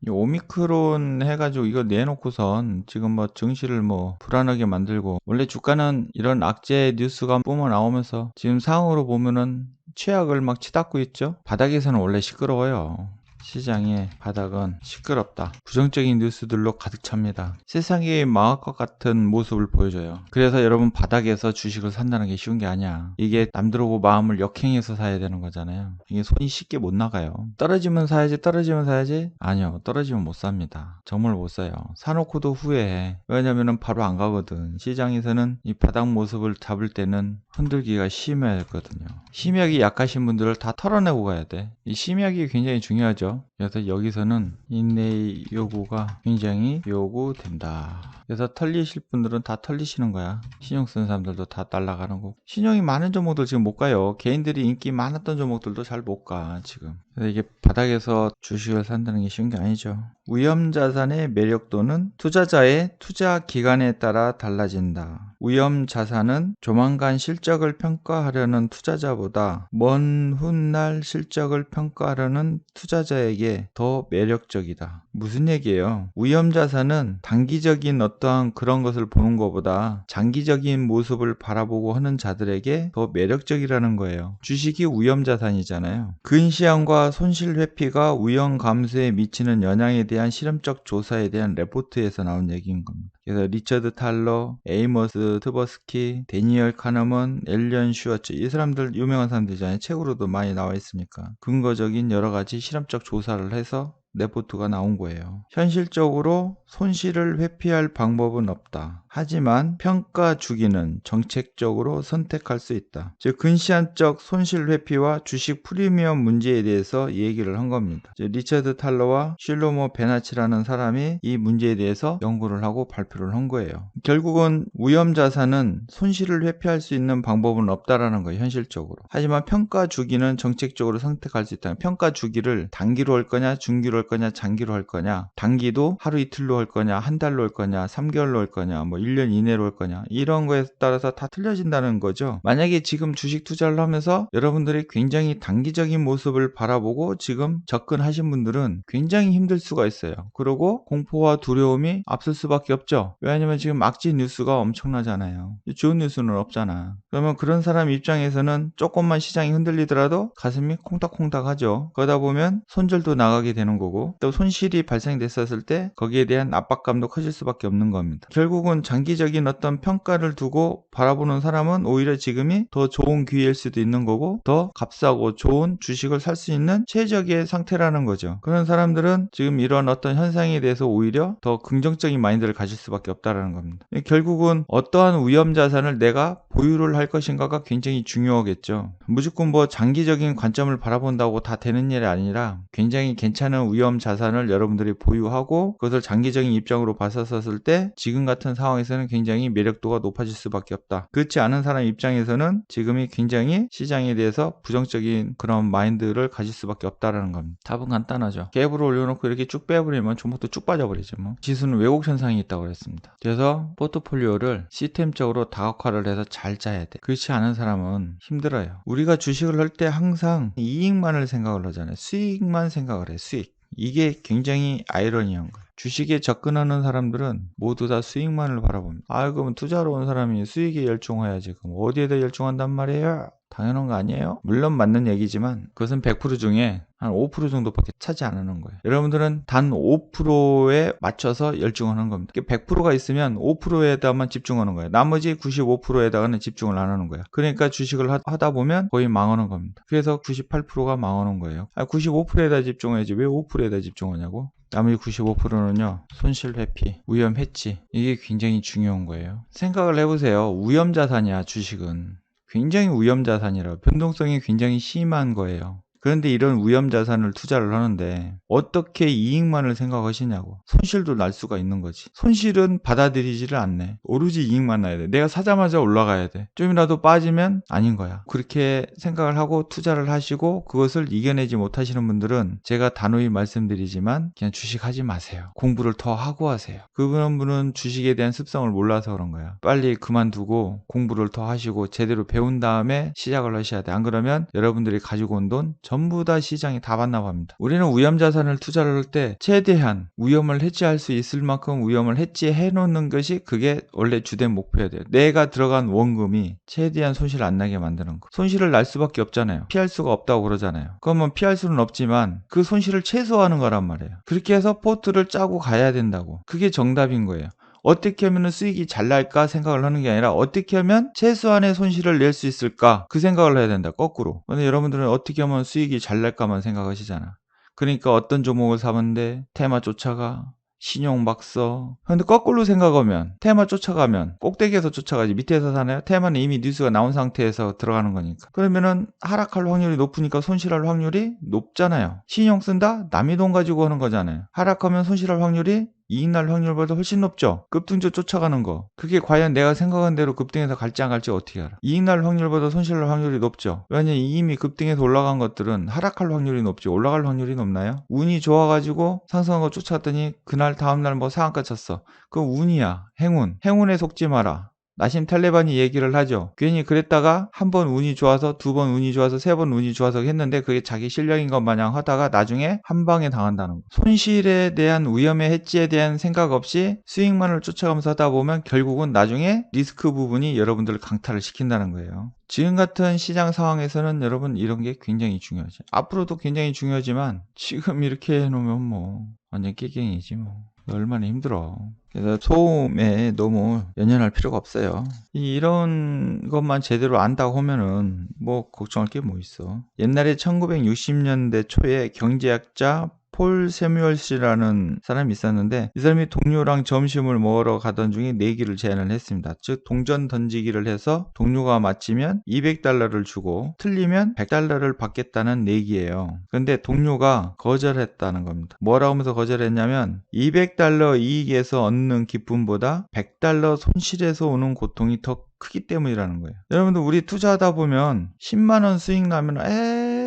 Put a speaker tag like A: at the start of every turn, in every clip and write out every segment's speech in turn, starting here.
A: 이 오미크론 해가지고 이거 내놓고선 지금 뭐 증시를 뭐 불안하게 만들고, 원래 주가는 이런 악재 뉴스가 뿜어 나오면서 지금 상황으로 보면은 최악을 막 치닫고 있죠. 바닥에서는 원래 시끄러워요. 시장의 바닥은 시끄럽다. 부정적인 뉴스들로 가득 찹니다. 세상이 망할 것 같은 모습을 보여줘요. 그래서 여러분, 바닥에서 주식을 산다는 게 쉬운 게 아니야. 이게 남들하고 마음을 역행해서 사야 되는 거잖아요. 이게 손이 쉽게 못 나가요. 떨어지면 사야지, 떨어지면 사야지. 아니요, 떨어지면 못 삽니다. 정말 못 사요. 사놓고도 후회해. 왜냐면은 바로 안 가거든. 시장에서는 이 바닥 모습을 잡을 때는 흔들기가 심해야거든요. 심약이 약하신 분들을 다 털어내고 가야 돼. 이 심약이 굉장히 중요하죠. 그래서 여기서는 인내의 요구가 굉장히 요구된다. 그래서 털리실 분들은 다 털리시는 거야. 신용 쓰는 사람들도 다 날아가는 거고. 신용이 많은 종목들 지금 못 가요. 개인들이 인기 많았던 종목들도 잘 못 가, 지금. 그래서 이게 바닥에서 주식을 산다는 게 쉬운 게 아니죠. 위험자산의 매력도는 투자자의 투자 기간에 따라 달라진다. 위험자산은 조만간 실적을 평가하려는 투자자보다 먼 훗날 실적을 평가하려는 투자자에게 더 매력적이다. 무슨 얘기예요? 위험자산은 단기적인 어떠한 그런 것을 보는 것보다 장기적인 모습을 바라보고 하는 자들에게 더 매력적이라는 거예요. 주식이 위험자산이잖아요. 근시안과 손실 회피가 위험 감소에 미치는 영향에 대한 실험적 조사에 대한 레포트에서 나온 얘기인 겁니다. 그래서 리처드 탈러, 에이머스 트버스키, 데니얼 카너먼, 앨런 슈워츠, 이 사람들 유명한 사람들이잖아요. 책으로도 많이 나와 있으니까. 근거적인 여러 가지 실험적 조사를 해서 레포트가 나온 거예요. 현실적으로 손실을 회피할 방법은 없다. 하지만 평가 주기는 정책적으로 선택할 수 있다. 즉 근시안적 손실 회피와 주식 프리미엄 문제에 대해서 얘기를 한 겁니다. 리처드 탈러와 슐로모 베나치라는 사람이 이 문제에 대해서 연구를 하고 발표를 한 거예요. 결국은 위험자산은 손실을 회피할 수 있는 방법은 없다라는 거예요. 현실적으로. 하지만 평가 주기는 정책적으로 선택할 수 있다. 평가 주기를 단기로 할 거냐, 중기로 할 거냐, 장기로 할 거냐, 단기도 하루 이틀로 할 거냐, 한 달로 할 거냐, 3개월로 할 거냐, 뭐 1년 이내로 할 거냐, 이런 거에 따라서 다 틀려진다는 거죠. 만약에 지금 주식 투자를 하면서 여러분들이 굉장히 단기적인 모습을 바라보고 지금 접근하신 분들은 굉장히 힘들 수가 있어요. 그리고 공포와 두려움이 앞설 수밖에 없죠. 왜냐면 지금 악재 뉴스가 엄청나잖아요. 좋은 뉴스는 없잖아. 그러면 그런 사람 입장에서는 조금만 시장이 흔들리더라도 가슴이 콩닥콩닥 하죠. 그러다 보면 손절도 나가게 되는 거고, 또 손실이 발생됐었을 때 거기에 대한 압박감도 커질 수밖에 없는 겁니다. 결국은 장기적인 어떤 평가를 두고 바라보는 사람은 오히려 지금이 더 좋은 기회일 수도 있는 거고, 더 값싸고 좋은 주식을 살 수 있는 최적의 상태라는 거죠. 그런 사람들은 지금 이런 어떤 현상에 대해서 오히려 더 긍정적인 마인드를 가질 수밖에 없다라는 겁니다. 결국은 어떠한 위험자산을 내가 보유를 할 것인가가 굉장히 중요하겠죠. 무조건 뭐 장기적인 관점을 바라본다고 다 되는 일이 아니라 굉장히 괜찮은 위험자산을 여러분들이 보유하고 그것을 장기적인 입장으로 봤었을 때 지금 같은 상황에서는 굉장히 매력도가 높아질 수밖에 없다. 그렇지 않은 사람 입장에서는 지금이 굉장히 시장에 대해서 부정적인 그런 마인드를 가질 수밖에 없다라는 겁니다. 답은 간단하죠. 갭으로 올려놓고 이렇게 쭉 빼버리면 종목도 쭉 빠져버리죠. 뭐. 지수는 왜곡 현상이 있다고 그랬습니다. 그래서 포트폴리오를 시스템적으로 다각화를 해서 잘 짜야 돼. 그렇지 않은 사람은 힘들어요. 우리가 주식을 할 때 항상 이익만을 생각을 하잖아요. 수익만 생각을 해. 수익. 이게 굉장히 아이러니한 거예요. 주식에 접근하는 사람들은 모두 다 수익만을 바라봅니다. 그럼 투자로 온 사람이 수익에 열중해야지. 그럼 어디에다 열중한단 말이에요? 당연한 거 아니에요? 물론 맞는 얘기지만 그것은 100% 중에 한 5% 정도밖에 차지 안 하는 거예요. 여러분들은 단 5%에 맞춰서 열중하는 겁니다. 100%가 있으면 5%에다만 집중하는 거예요. 나머지 95%에다가는 집중을 안 하는 거예요. 그러니까 주식을 하다 보면 거의 망하는 겁니다. 그래서 98%가 망하는 거예요. 95%에다 집중해야지 왜 5%에다 집중하냐고? 나머지 95%는요, 손실 회피, 위험 해치, 이게 굉장히 중요한 거예요. 생각을 해보세요. 위험 자산이야, 주식은. 굉장히 위험 자산이라 변동성이 굉장히 심한 거예요. 그런데 이런 위험 자산을 투자를 하는데 어떻게 이익만을 생각하시냐고. 손실도 날 수가 있는 거지. 손실은 받아들이지를 않네. 오로지 이익만 나야 돼. 내가 사자마자 올라가야 돼. 좀이라도 빠지면 아닌 거야. 그렇게 생각을 하고 투자를 하시고 그것을 이겨내지 못하시는 분들은 제가 단호히 말씀드리지만 그냥 주식하지 마세요. 공부를 더 하고 하세요. 그런 분은 주식에 대한 습성을 몰라서 그런 거야. 빨리 그만두고 공부를 더 하시고 제대로 배운 다음에 시작을 하셔야 돼. 안 그러면 여러분들이 가지고 온 돈 전부 다 시장이 다 반납합니다. 우리는 위험자산을 투자를 할 때 최대한 위험을 해지할 수 있을 만큼 위험을 해지해 놓는 것이 그게 원래 주된 목표여야 돼요. 내가 들어간 원금이 최대한 손실 안 나게 만드는 거. 손실을 날 수밖에 없잖아요. 피할 수가 없다고 그러잖아요. 그러면 피할 수는 없지만 그 손실을 최소화하는 거란 말이에요. 그렇게 해서 포트를 짜고 가야 된다고. 그게 정답인 거예요. 어떻게 하면 수익이 잘 날까 생각을 하는 게 아니라 어떻게 하면 최소한의 손실을 낼 수 있을까 그 생각을 해야 된다. 거꾸로. 근데 여러분들은 어떻게 하면 수익이 잘 날까만 생각하시잖아. 그러니까 어떤 종목을 사는데 테마 쫓아가, 신용 막 써. 근데 거꾸로 생각하면 테마 쫓아가면 꼭대기에서 쫓아가지 밑에서 사나요? 테마는 이미 뉴스가 나온 상태에서 들어가는 거니까. 그러면은 하락할 확률이 높으니까 손실할 확률이 높잖아요. 신용 쓴다? 남의 돈 가지고 하는 거잖아요. 하락하면 손실할 확률이 이익 날 확률보다 훨씬 높죠. 급등주 쫓아가는 거. 그게 과연 내가 생각한 대로 급등해서 갈지 안 갈지 어떻게 알아. 이익 날 확률보다 손실 날 확률이 높죠. 왜냐면 이미 급등해서 올라간 것들은 하락할 확률이 높지 올라갈 확률이 높나요? 운이 좋아가지고 상승한 거 쫓아갔더니 그날 다음날 뭐 상한가 쳤어. 그건 운이야. 행운. 행운에 속지 마라. 나심 탈레반이 얘기를 하죠. 괜히 그랬다가 한 번 운이 좋아서 두 번 운이 좋아서 세 번 운이 좋아서 했는데 그게 자기 실력인 것 마냥 하다가 나중에 한 방에 당한다는 거. 손실에 대한 위험의 해지에 대한 생각 없이 수익만을 쫓아가면서 하다 보면 결국은 나중에 리스크 부분이 여러분들을 강탈을 시킨다는 거예요. 지금 같은 시장 상황에서는 여러분 이런 게 굉장히 중요하죠. 앞으로도 굉장히 중요하지만 지금 이렇게 해놓으면 뭐 완전 깨갱이지 뭐. 얼마나 힘들어. 그래서 소음에 너무 연연할 필요가 없어요. 이런 것만 제대로 안다고 하면은 뭐 걱정할 게 뭐 있어. 옛날에 1960년대 초에 경제학자 폴 세뮤얼스라는 사람이 있었는데 이 사람이 동료랑 점심을 먹으러 가던 중에 내기를 제안을 했습니다. 즉 동전 던지기를 해서 동료가 맞히면 $200를 주고 틀리면 $100를 받겠다는 내기예요. 근데 동료가 거절했다는 겁니다. 뭐라고 하면서 거절했냐면 $200 이익에서 얻는 기쁨보다 $100 손실에서 오는 고통이 더 크기 때문이라는 거예요. 여러분들 우리 투자하다 보면 10만원 수익 나면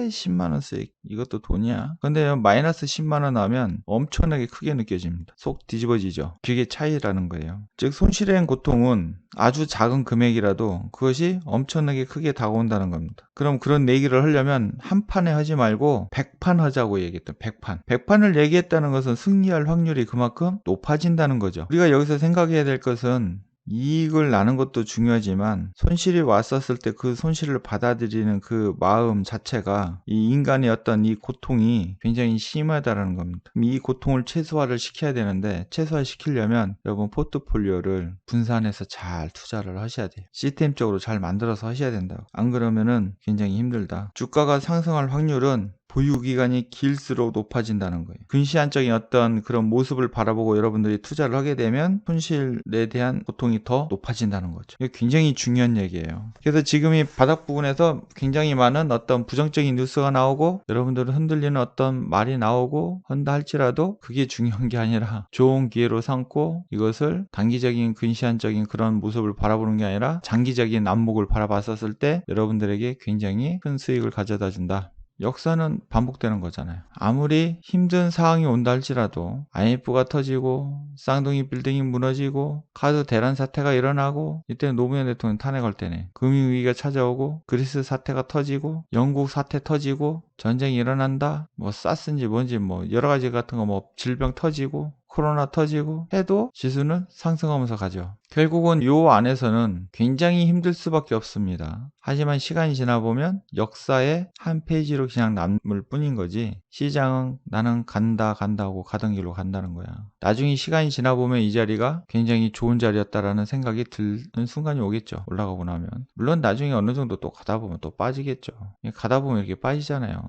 A: 10만원 수익 이것도 돈이야. 근데 마이너스 10만원 나면 엄청나게 크게 느껴집니다. 속 뒤집어지죠. 그게 차이라는 거예요. 즉 손실의 고통은 아주 작은 금액이라도 그것이 엄청나게 크게 다가온다는 겁니다. 그럼 그런 얘기를 하려면 한 판에 하지 말고 100판 하자고 얘기했던 100판. 100판을 얘기했다는 것은 승리할 확률이 그만큼 높아진다는 거죠. 우리가 여기서 생각해야 될 것은 이익을 나는 것도 중요하지만 손실이 왔었을 때 그 손실을 받아들이는 그 마음 자체가 이 인간의 어떤 이 고통이 굉장히 심하다는 겁니다. 이 고통을 최소화를 시켜야 되는데 최소화시키려면 여러분 포트폴리오를 분산해서 잘 투자를 하셔야 돼요. 시스템적으로 잘 만들어서 하셔야 된다고. 안 그러면은 굉장히 힘들다. 주가가 상승할 확률은 보유기간이 길수록 높아진다는 거예요. 근시안적인 어떤 그런 모습을 바라보고 여러분들이 투자를 하게 되면 손실에 대한 고통이 더 높아진다는 거죠. 이게 굉장히 중요한 얘기예요. 그래서 지금 이 바닥 부분에서 굉장히 많은 어떤 부정적인 뉴스가 나오고 여러분들을 흔들리는 어떤 말이 나오고 한다 할지라도 그게 중요한 게 아니라 좋은 기회로 삼고 이것을 단기적인 근시안적인 그런 모습을 바라보는 게 아니라 장기적인 안목을 바라봤었을 때 여러분들에게 굉장히 큰 수익을 가져다 준다. 역사는 반복되는 거잖아요. 아무리 힘든 상황이 온다 할지라도 IMF가 터지고 쌍둥이 빌딩이 무너지고 카드 대란 사태가 일어나고 이때는 노무현 대통령 탄핵할 때네. 금융위기가 찾아오고 그리스 사태가 터지고 영국 사태 터지고 전쟁이 일어난다. 뭐 사스인지 뭔지 뭐 여러 가지 같은 거 뭐 질병 터지고 코로나 터지고 해도 지수는 상승하면서 가죠. 결국은 요 안에서는 굉장히 힘들 수밖에 없습니다. 하지만 시간이 지나보면 역사의 한 페이지로 그냥 남을 뿐인 거지 시장은 나는 간다고 가던 길로 간다는 거야. 나중에 시간이 지나보면 이 자리가 굉장히 좋은 자리였다라는 생각이 드는 순간이 오겠죠. 올라가고 나면. 물론 나중에 어느 정도 또 가다 보면 또 빠지겠죠. 가다 보면 이렇게 빠지잖아요.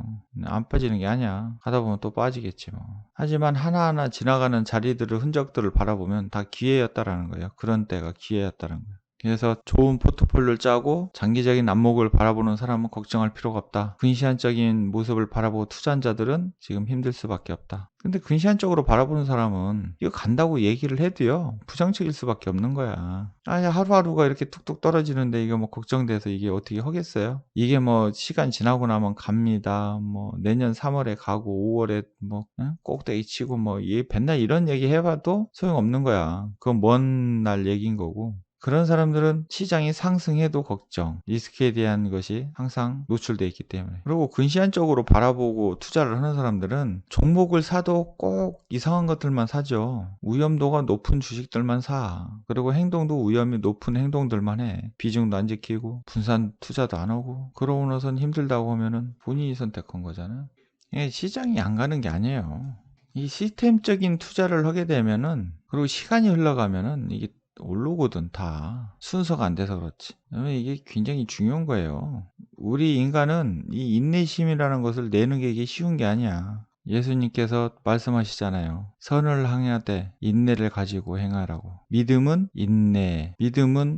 A: 안 빠지는 게 아니야. 가다 보면 또 빠지겠지 뭐. 하지만 하나하나 지나가는 자리들을 흔적들을 바라보면 다 기회였다라는 거예요. 그런 때가 기회였다는 거예요. 그래서 좋은 포트폴리오를 짜고 장기적인 안목을 바라보는 사람은 걱정할 필요가 없다. 근시안적인 모습을 바라보고 투자한 자들은 지금 힘들 수밖에 없다. 근데 근시안적으로 바라보는 사람은 이거 간다고 얘기를 해도요 부정적일 수밖에 없는 거야. 아니 하루하루가 이렇게 뚝뚝 떨어지는데 이거 뭐 걱정돼서 이게 어떻게 하겠어요? 이게 뭐 시간 지나고 나면 갑니다. 뭐 내년 3월에 가고 5월에 뭐 꼭대기 치고 뭐 맨날 이런 얘기 해봐도 소용없는 거야. 그건 먼 날 얘기인 거고. 그런 사람들은 시장이 상승해도 걱정, 리스크에 대한 것이 항상 노출되어 있기 때문에. 그리고 근시안적으로 바라보고 투자를 하는 사람들은 종목을 사도 꼭 이상한 것들만 사죠. 위험도가 높은 주식들만 사. 그리고 행동도 위험이 높은 행동들만 해. 비중도 안 지키고 분산 투자도 안 하고, 그러고 나선 힘들다고 하면은 본인이 선택한 거잖아요. 이게 시장이 안 가는 게 아니에요. 이 시스템적인 투자를 하게 되면은, 그리고 시간이 흘러가면은 이게 오르거든. 다 순서가 안 돼서 그렇지. 왜냐면 이게 굉장히 중요한 거예요. 우리 인간은 이 인내심이라는 것을 내는 게 이게 쉬운 게 아니야. 예수님께서 말씀하시잖아요. 선을 행하되 인내를 가지고 행하라고. 믿음은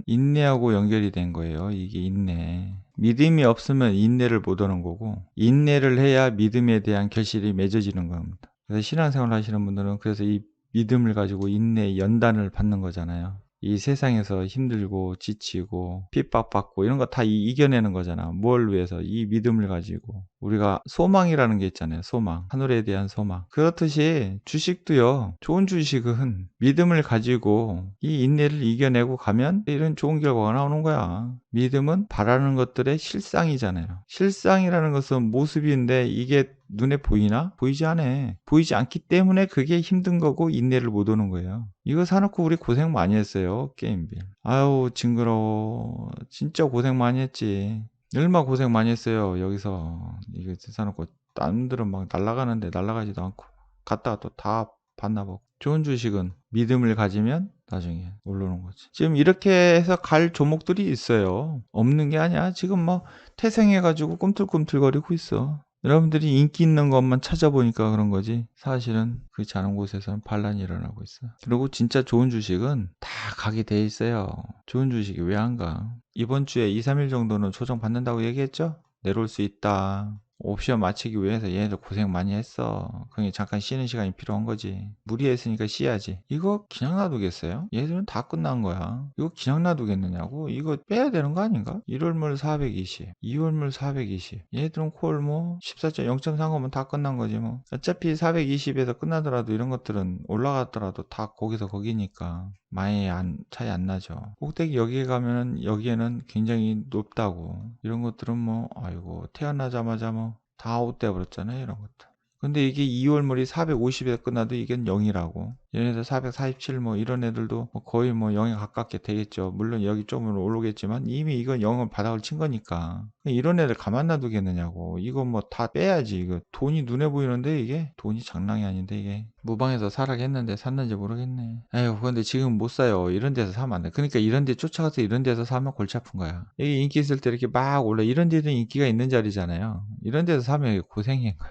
A: 인내하고 연결이 된 거예요. 이게 인내. 믿음이 없으면 인내를 못 하는 거고, 인내를 해야 믿음에 대한 결실이 맺어지는 겁니다. 그래서 신앙생활 하시는 분들은 그래서 이 믿음을 가지고 인내의 연단을 받는 거잖아요. 이 세상에서 힘들고 지치고 핍박받고 이런 거 다 이겨내는 거잖아. 뭘 위해서? 이 믿음을 가지고. 우리가 소망이라는 게 있잖아요. 소망. 하늘에 대한 소망. 그렇듯이 주식도요. 좋은 주식은 믿음을 가지고 이 인내를 이겨내고 가면 이런 좋은 결과가 나오는 거야. 믿음은 바라는 것들의 실상이잖아요. 실상이라는 것은 모습인데 이게 눈에 보이나? 보이지 않아. 보이지 않기 때문에 그게 힘든 거고 인내를 못 오는 거예요. 이거 사놓고 우리 고생 많이 했어요. 게임빌. 아유 징그러워. 진짜 고생 많이 했지. 얼마 고생 많이 했어요. 여기서 이거 사놓고 남들은 막 날아가는데 날아가지도 않고 갔다가 또 다 봤나 보고. 좋은 주식은 믿음을 가지면 나중에 오르는 거지. 지금 이렇게 해서 갈 종목들이 있어요. 없는 게 아니야. 지금 뭐 태생해가지고 꿈틀꿈틀거리고 있어. 여러분들이 인기 있는 것만 찾아보니까 그런 거지. 사실은 그렇지 않은 곳에서는 반란이 일어나고 있어. 그리고 진짜 좋은 주식은 다 가게 돼 있어요. 좋은 주식이 왜 안 가? 이번 주에 2, 3일 정도는 조정 받는다고 얘기했죠? 내려올 수 있다. 옵션 맞추기 위해서 얘네들 고생 많이 했어. 그게 잠깐 쉬는 시간이 필요한 거지. 무리했으니까 쉬어야지. 이거 그냥 놔두겠어요? 얘들은 다 끝난 거야. 이거 그냥 놔두겠느냐고? 이거 빼야 되는 거 아닌가? 1월물 420, 2월물 420. 얘들은 콜 뭐 14.0.35면 다 끝난 거지 뭐. 어차피 420에서 끝나더라도 이런 것들은 올라갔더라도 다 거기서 거기니까 많이 차이 안 나죠. 꼭대기 여기에 가면은 여기에는 굉장히 높다고. 이런 것들은 뭐 아이고 태어나자마자 뭐 다 아웃돼 버렸잖아요. 이런 것들. 근데 이게 2월물이 450에 끝나도 이건 0이라고. 얘네들 447 뭐 이런 애들도 뭐 거의 뭐 0에 가깝게 되겠죠. 물론 여기 조금은 오르겠지만 이미 이건 0은 바닥을 친 거니까. 이런 애들 가만 놔두겠느냐고. 이거 뭐 다 빼야지. 이거 돈이 눈에 보이는데 이게 돈이 장난이 아닌데 이게. 무방에서 사라겠는데 샀는지 모르겠네. 에휴, 근데 지금 못 사요. 이런 데서 사면 안 돼. 그러니까 이런 데 쫓아가서 이런 데서 사면 골치 아픈 거야. 이게 인기 있을 때 이렇게 막 올라. 이런 데도 인기가 있는 자리잖아요. 이런 데서 사면 고생인 거야.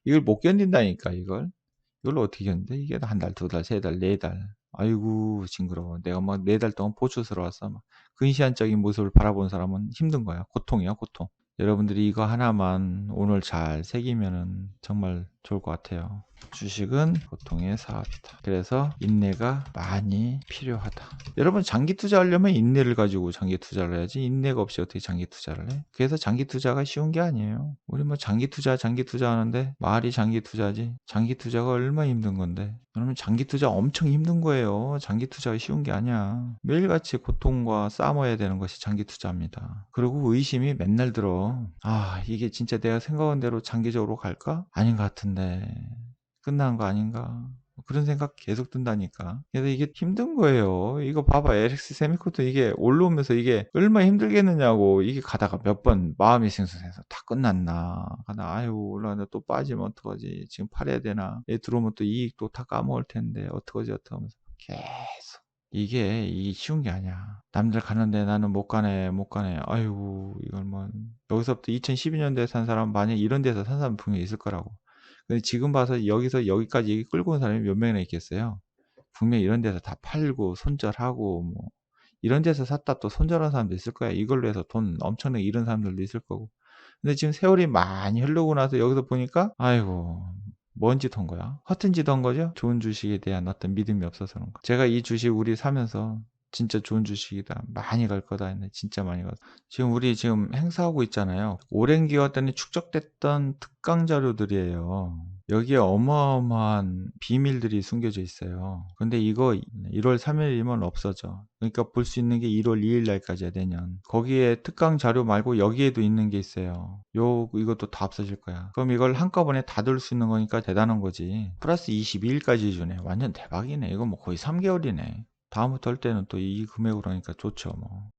A: 이걸 못 견딘다니까, 이걸. 이걸 어떻게 견뎌? 이게 한 달, 두 달, 세 달, 네 달. 아이고, 징그러워. 내가 막 네 달 동안 보초스러웠어. 막 근시안적인 모습을 바라본 사람은 힘든 거야. 고통이야, 고통. 여러분들이 이거 하나만 오늘 잘 새기면은 정말 좋을 것 같아요. 주식은 보통의 사업이다. 그래서 인내가 많이 필요하다. 여러분 장기 투자하려면 인내를 가지고 장기 투자를 해야지 인내가 없이 어떻게 장기 투자를 해? 그래서 장기 투자가 쉬운 게 아니에요. 우리 뭐 장기 투자 하는데 말이 장기 투자지. 장기 투자가 얼마나 힘든 건데. 그러면 장기 투자 엄청 힘든 거예요. 장기 투자가 쉬운 게 아니야. 매일같이 고통과 싸워야 되는 것이 장기 투자입니다. 그리고 의심이 맨날 들어. 아, 이게 진짜 내가 생각한 대로 장기적으로 갈까? 아닌 것 같은데. 끝난 거 아닌가? 그런 생각 계속 든다니까. 그래서 이게 힘든 거예요. 이거 봐봐. LX 세미코트 이게 올라오면서 이게 얼마나 힘들겠느냐고. 이게 가다가 몇 번 마음이 생소해서 다 끝났나. 가다 아유 올라가다 또 빠지면 어떡하지. 지금 팔아야 되나. 얘 들어오면 또 이익도 다 까먹을 텐데 어떡하지 어떡하면서 계속. 이게 쉬운 게 아니야. 남들 가는데 나는 못 가네, 못 가네. 아이고, 이걸 뭐, 여기서부터 2012년도에 산 사람, 만약 이런 데서 산 사람 분명히 있을 거라고. 근데 지금 봐서 여기서 여기까지 끌고 온 사람이 몇 명이나 있겠어요? 분명히 이런 데서 다 팔고, 손절하고, 뭐, 이런 데서 샀다 또 손절한 사람도 있을 거야. 이걸로 해서 돈 엄청나게 잃은 사람들도 있을 거고. 근데 지금 세월이 많이 흐르고 나서 여기서 보니까, 아이고, 뭔 짓 한 거야? 허튼 짓 한 거죠? 좋은 주식에 대한 어떤 믿음이 없어서 그런 거. 제가 이 주식 우리 사면서 진짜 좋은 주식이다. 많이 갈 거다 했는데 진짜 많이 가. 지금 우리 지금 행사하고 있잖아요. 오랜 기간 동안 축적됐던 특강 자료들이에요. 여기에 어마어마한 비밀들이 숨겨져 있어요. 근데 이거 1월 3일이면 없어져. 그러니까 볼 수 있는 게 1월 2일 날까지야, 내년. 거기에 특강 자료 말고 여기에도 있는 게 있어요. 이것도 다 없어질 거야. 그럼 이걸 한꺼번에 다 들 수 있는 거니까 대단한 거지. 플러스 22일까지 주네. 완전 대박이네. 이거 뭐 거의 3개월이네. 다음부터 할 때는 또 이 금액으로 하니까 좋죠, 뭐.